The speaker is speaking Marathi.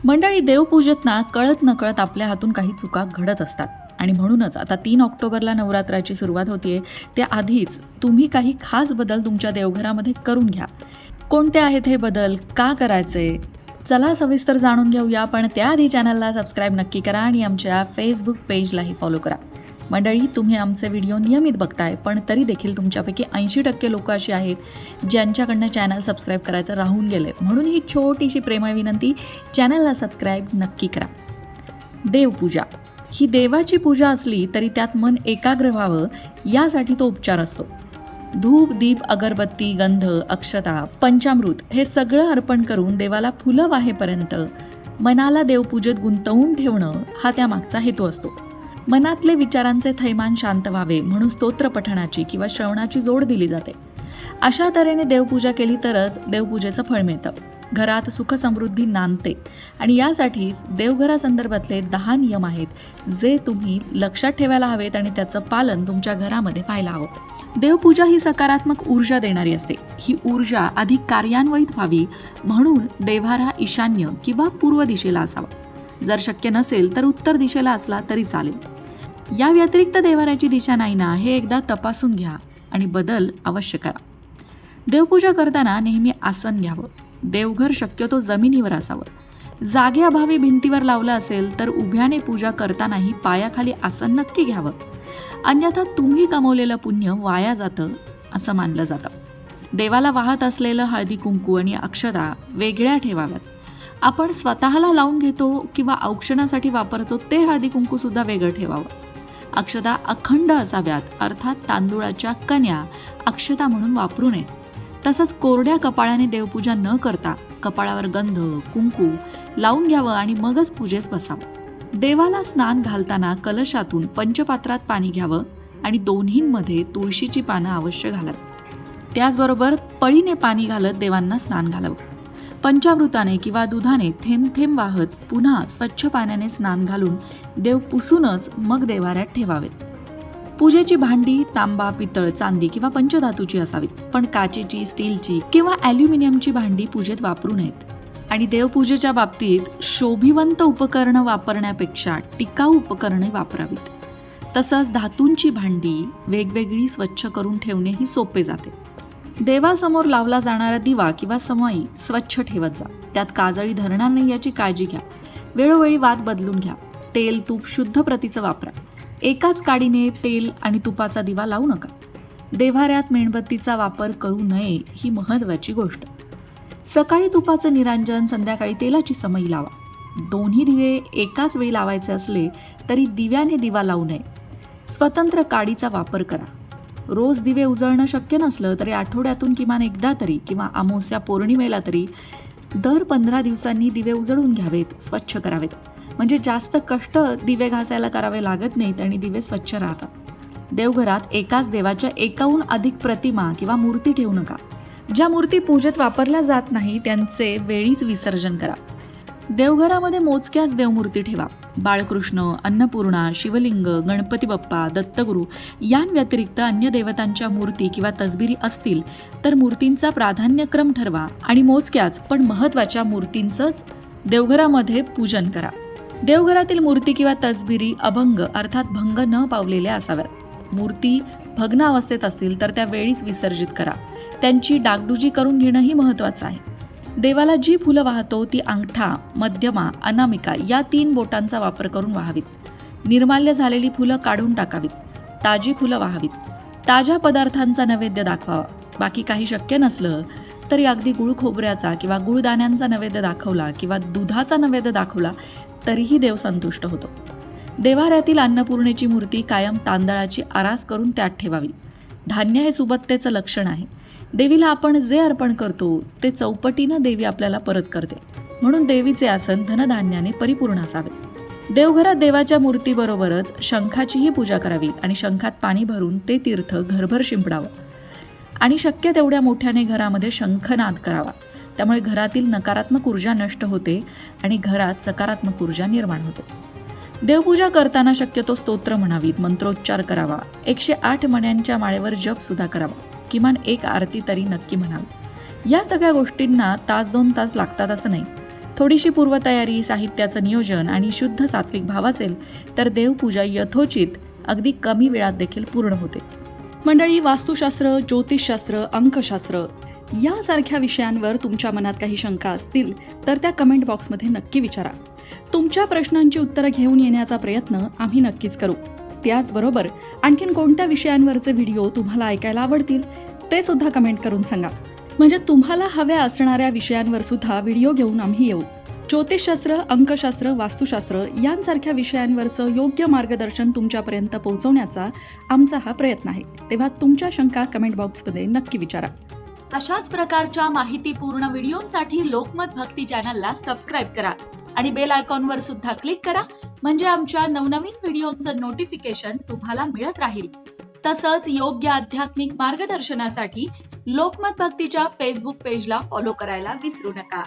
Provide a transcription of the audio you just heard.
मंडळी, देवपूजेत ना कळत नकळत आपल्या हातून काही चुका घडत असतात आणि म्हणूनच आता 3 ऑक्टोबरला नवरात्राची सुरुवात होतीये. त्याआधीच तुम्ही काही खास बदल तुमच्या देवघरामध्ये करून घ्या. कोणते आहेत हे बदल, का करायचे, चला सविस्तर जाणून घेऊया. पण त्याआधी चॅनलला सबस्क्राईब नक्की करा आणि आमच्या फेसबुक पेजलाही फॉलो करा. मंडळी, तुम्ही आमचे व्हिडिओ नियमित बघताय, पण तरी देखील तुमच्यापैकी 80% लोक अशी आहेत ज्यांच्याकडनं चॅनल सबस्क्राईब करायचं राहून गेले. म्हणून ही छोटीशी प्रेमळ विनंती, चॅनलला सबस्क्राईब नक्की करा. देवपूजा ही देवाची पूजा असली तरी त्यात मन एकाग्र व्हावं यासाठी तो उपचार असतो. धूप, दीप, अगरबत्ती, गंध, अक्षता, पंचामृत हे सगळं अर्पण करून देवाला फुलं वाहेपर्यंत मनाला देवपूजेत गुंतवून ठेवणं हा त्यामागचा हेतू असतो. मनातले विचारांचे थैमान शांत व्हावे म्हणून स्तोत्र पठणाची किंवा श्रवणाची जोड दिली जाते. अशा तऱ्हेने देवपूजा केली तरच देवपूजेचं फळ मिळतं, घरात सुख समृद्धी नांदते. आणि यासाठीच देवघरासंदर्भातले 10 नियम आहेत जे तुम्ही लक्षात ठेवायला हवेत आणि त्याचं पालन तुमच्या घरामध्ये व्हायला हवं. देवपूजा ही सकारात्मक ऊर्जा देणारी असते. ही ऊर्जा अधिक कार्यान्वित व्हावी म्हणून देव्हारा ईशान्य किंवा पूर्व दिशेला असावा. जर शक्य नसेल तर उत्तर दिशेला असला तरी चालेल. या व्यतिरिक्त देव्हाऱ्याची दिशा नाही ना हे एकदा तपासून घ्या आणि बदल अवश्य करा. देवपूजा करताना नेहमी आसन घ्यावं. देवघर शक्यतो जमिनीवर असावं. जागेअभावी भिंतीवर लावलं असेल तर उभ्याने पूजा करतानाही पायाखाली आसन नक्की घ्यावं. अन्यथा तुम्ही कमवलेलं पुण्य वाया जातं असं मानलं जातं. देवाला वाहत असलेलं हळदी कुंकू आणि अक्षता वेगळ्या ठेवाव्यात. आपण स्वतःला लावून घेतो किंवा औक्षणासाठी वापरतो ते हळदी कुंकू सुद्धा वेगळं ठेवावं. अक्षता अखंड असाव्यात, अर्थात तांदूळाच्या कण्या अक्षता म्हणून वापरू नये. तसंच कोरड्या कपाळाने देवपूजा न करता कपाळावर गंध, कुंकू लावून घ्यावं आणि मगच पूजेस बसावं. देवाला स्नान घालताना कलशातून पंचपात्रात पाणी घ्यावं आणि दोन्हींमध्ये तुळशीची पानं अवश्य घालावीत. त्याचबरोबर पळीने पाणी घालत देवांना स्नान घालावं. पंचामृताने किंवा दुधाने थेंब थेंब वाहत पुन्हा स्वच्छ पाण्याने स्नान घालून देव पुसूनच मग देव्हाऱ्यात ठेवावेत. पूजेची भांडी तांबा, पितळ, चांदी किंवा पंचधातूची असावीत, पण काचेची, स्टीलची किंवा ॲल्युमिनियमची भांडी पूजेत वापरू नयेत. आणि देवपूजेच्या बाबतीत शोभिवंत उपकरणं वापरण्यापेक्षा टिकाऊ उपकरणे वापरावीत. तसंच धातूंची भांडी वेगवेगळी स्वच्छ करून ठेवणे ही सोपे जाते. देवासमोर लावला जाणारा दिवा किंवा समई स्वच्छ ठेवत जा. त्यात काजळी धरणार नाही याची काळजी घ्या. वेळोवेळी वात बदलून घ्या. तेल, तूप शुद्ध प्रतीचं वापरा. एकाच काडीने तेल आणि तुपाचा दिवा लावू नका. देव्हाऱ्यात मेणबत्तीचा वापर करू नये ही महत्त्वाची गोष्ट. सकाळी तुपाचं निरांजन, संध्याकाळी तेलाची समई लावा. दोन्ही दिवे एकाच वेळी लावायचे असले तरी दिव्याने दिवा लावू नये. स्वतंत्र काडीचा वापर करा. रोज दिवे उजळणं शक्य नसलं तरी आठवड्यातून किमान एकदा तरी किंवा अमावस्या पौर्णिमेला तरी दर 15 दिवसांनी दिवे उजळून घ्यावेत, स्वच्छ करावेत. म्हणजे जास्त कष्ट दिवे घासायला करावे लागत नाहीत आणि दिवे स्वच्छ राहतात. देवघरात एकाच देवाच्या एकाहून अधिक प्रतिमा किंवा मूर्ती ठेवू नका. ज्या मूर्ती पूजेत वापरल्या जात नाही त्यांचे वेळीच विसर्जन करा. देवघरामध्ये मोजक्याच देवमूर्ती ठेवा. बाळकृष्ण, अन्नपूर्णा, शिवलिंग, गणपती बाप्पा, दत्तगुरू यांव्यतिरिक्त अन्य देवतांच्या मूर्ती किंवा तसबिरी असतील तर मूर्तींचा प्राधान्यक्रम ठरवा आणि मोजक्याच पण महत्त्वाच्या मूर्तींचंच देवघरामध्ये पूजन करा. देवघरातील मूर्ती किंवा तसबिरी अभंग अर्थात भंग न पावलेल्या असाव्यात. मूर्ती भग्न अवस्थेत असतील तर त्या वेळीच विसर्जित करा. त्यांची डागडुजी करून घेणंही महत्त्वाचं आहे. देवाला जी फुलं वाहतो ती अंगठा, मध्यमा, अनामिका या 3 बोटांचा वापर करून वाहावीत. निर्माल्य झालेली फुलं काढून टाकावीत. ताजी फुलं वाहावीत. ताज्या पदार्थांचा नैवेद्य दाखवावा. बाकी काही शक्य नसलं तरी अगदी गुळ खोबऱ्याचा किंवा गुळदाण्यांचा नैवेद्य दाखवला किंवा दुधाचा नैवेद्य दाखवला तरीही देव संतुष्ट होतो. देव्हाऱ्यातील अन्नपूर्णेची मूर्ती कायम तांदळाची आरास करून त्यात ठेवावी. धान्य हे सुबत्तेचं लक्षण आहे. देवीला आपण जे अर्पण करतो ते चौपटीनं देवी आपल्याला परत करते. म्हणून देवीचे आसन धनधान्याने परिपूर्ण असावे. देवघरात देवाच्या मूर्तीबरोबरच शंखाचीही पूजा करावी आणि शंखात पाणी भरून ते तीर्थ घरभर शिंपडावं आणि शक्य तेवढ्या मोठ्याने घरामध्ये शंखनाद करावा. त्यामुळे घरातील नकारात्मक ऊर्जा नष्ट होते आणि घरात सकारात्मक ऊर्जा निर्माण होते. देवपूजा करताना शक्यतो स्तोत्र म्हणावीत, मंत्रोच्चार करावा. 108 मण्यांच्या माळेवर जप सुद्धा करावा. किमान एक आरती तरी नक्की म्हणावी. या सगळ्या गोष्टींना तास 2 तास लागतात असं नाही. थोडीशी पूर्वतयारी, साहित्याचं नियोजन आणि शुद्ध सात्विक भाव असेल तर देवपूजा यथोचित अगदी कमी वेळात देखील पूर्ण होते. मंडळी, वास्तुशास्त्र, ज्योतिषशास्त्र, अंकशास्त्र यासारख्या विषयांवर तुमच्या मनात काही शंका असतील तर त्या कमेंट बॉक्समध्ये नक्की विचारा. तुमच्या प्रश्नांची उत्तरं घेऊन येण्याचा प्रयत्न आम्ही नक्कीच करू. त्याचबरोबर आणखीन कोणत्या विषयांवरचे व्हिडिओ तुम्हाला ऐकायला आवडतील ते सुद्धा कमेंट करून सांगा. म्हणजे तुम्हाला हव्या असणाऱ्या विषयांवर सुद्धा व्हिडिओ घेऊन आम्ही येऊ. ज्योतिषशास्त्र, अंकशास्त्र, वास्तुशास्त्र यांसारख्या विषयांवरचं योग्य मार्गदर्शन तुमच्यापर्यंत पोहोचवण्याचा आमचा हा प्रयत्न आहे. तेव्हा तुमच्या शंका कमेंट बॉक्समध्ये नक्की विचारा. अशाच प्रकारच्या माहितीपूर्ण व्हिडिओंसाठी लोकमत भक्ती चॅनलला सबस्क्राईब करा आणि बेल आयकॉनवर सुद्धा क्लिक करा. म्हणजे आमच्या नवनवीन व्हिडिओचं नोटिफिकेशन तुम्हाला मिळत राहील. तसंच योग्य आध्यात्मिक मार्गदर्शनासाठी लोकमत भक्तीच्या फेसबुक पेजला फॉलो करायला विसरू नका.